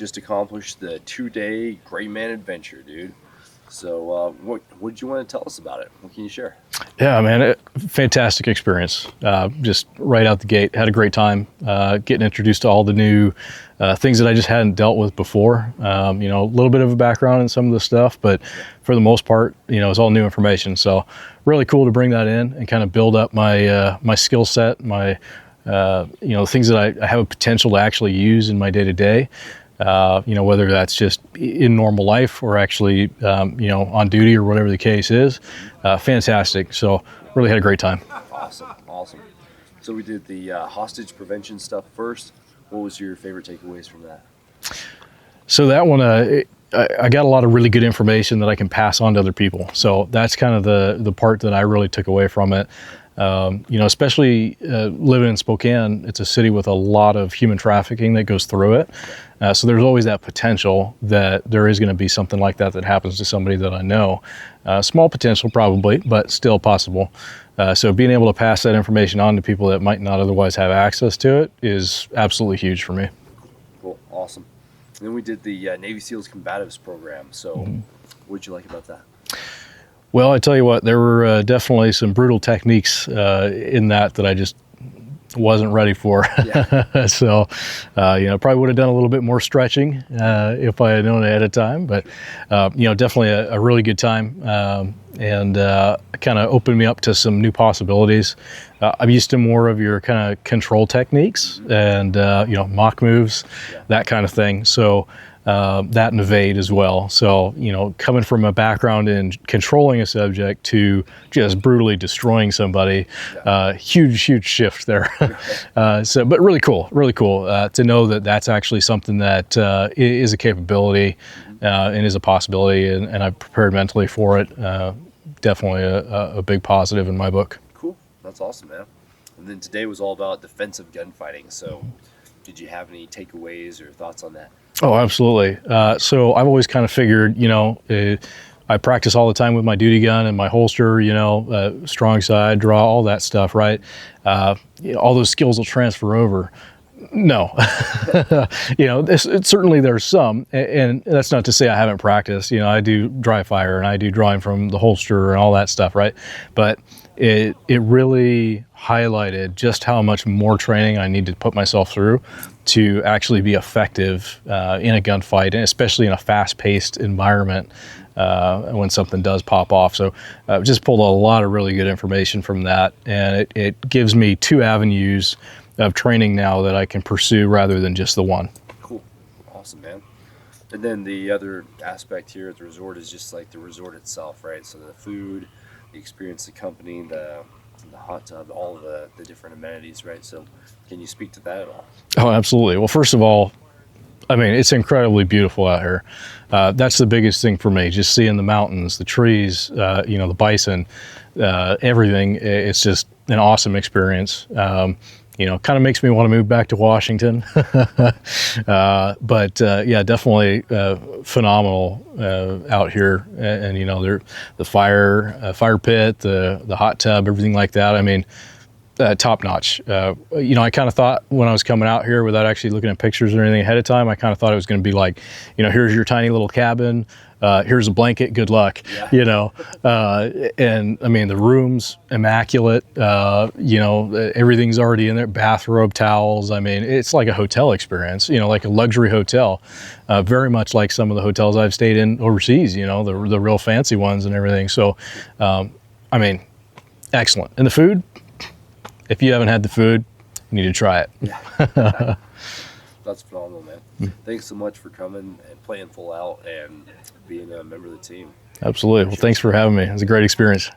just accomplished the 2-day Gray Man adventure, dude. So what did you want to tell us about it? What can you share? Yeah, man, fantastic experience. Just right out the gate, had a great time getting introduced to all the new things that I just hadn't dealt with before. A little bit of a background in some of the stuff, but for the most part, it's all new information. So really cool to bring that in and kind of build up my my skill set, my things that I have a potential to actually use in my day-to-day. Whether that's just in normal life or actually, on duty or whatever the case is. Fantastic. So really had a great time. Awesome. So we did the hostage prevention stuff first. What was your favorite takeaways from that? So that one, I got a lot of really good information that I can pass on to other people. So that's kind of the part that I really took away from it. Especially living in Spokane, it's a city with a lot of human trafficking that goes through it. So there's always that potential that there is going to be something like that happens to somebody that I know. Small potential probably, but still possible. So being able to pass that information on to people that might not otherwise have access to it is absolutely huge for me. Cool, awesome. And then we did the Navy SEALs Combatives program. So what did you like about that? Well, I tell you what, there were definitely some brutal techniques in that I just wasn't ready for. Yeah. So, probably would have done a little bit more stretching if I had known ahead of time. But, definitely a really good time and kind of opened me up to some new possibilities. I'm used to more of your kind of control techniques and, mock moves, that kind of thing. So, that and evade as well. So, coming from a background in controlling a subject to just brutally destroying somebody, huge shift there. But really cool to know that that's actually something that is a capability and is a possibility, and I've prepared mentally for it. Definitely a big positive in my book. Cool, that's awesome, man. And then today was all about defensive gunfighting. So, did you have any takeaways or thoughts on that? Oh, absolutely. So I've always kind of figured, I practice all the time with my duty gun and my holster, strong side, draw, all that stuff, right? All those skills will transfer over. No, certainly there's some, and that's not to say I haven't practiced. I do dry fire and I do drawing from the holster and all that stuff, right? But it really highlighted just how much more training I need to put myself through to actually be effective in a gunfight, and especially in a fast-paced environment when something does pop off. So just pulled a lot of really good information from that, and it gives me two avenues of training now that I can pursue rather than just the one. Cool. Awesome, man. And then the other aspect here at the resort is just like the resort itself, right? So the food, the experience, the company, the hot tub, all of the different amenities, right? So can you speak to that at all? Oh, absolutely. Well, first of all, I mean, it's incredibly beautiful out here. That's the biggest thing for me, just seeing the mountains, the trees, the bison, everything. It's just an awesome experience. Kind of makes me want to move back to Washington. But definitely phenomenal out here. And the fire pit, the hot tub, everything like that. I mean, top notch. I kind of thought when I was coming out here, without actually looking at pictures or anything ahead of time, I kind of thought it was going to be like, here's your tiny little cabin. Here's a blanket, good luck, and I mean, the room's immaculate, everything's already in there, bathrobe, towels. I mean, it's like a hotel experience, like a luxury hotel, very much like some of the hotels I've stayed in overseas, the real fancy ones and everything. So, I mean, excellent. And the food, if you haven't had the food, you need to try it. Yeah. That's phenomenal, man. Thanks so much for coming and playing full out and being a member of the team. Absolutely. Well, thanks for having me. It was a great experience.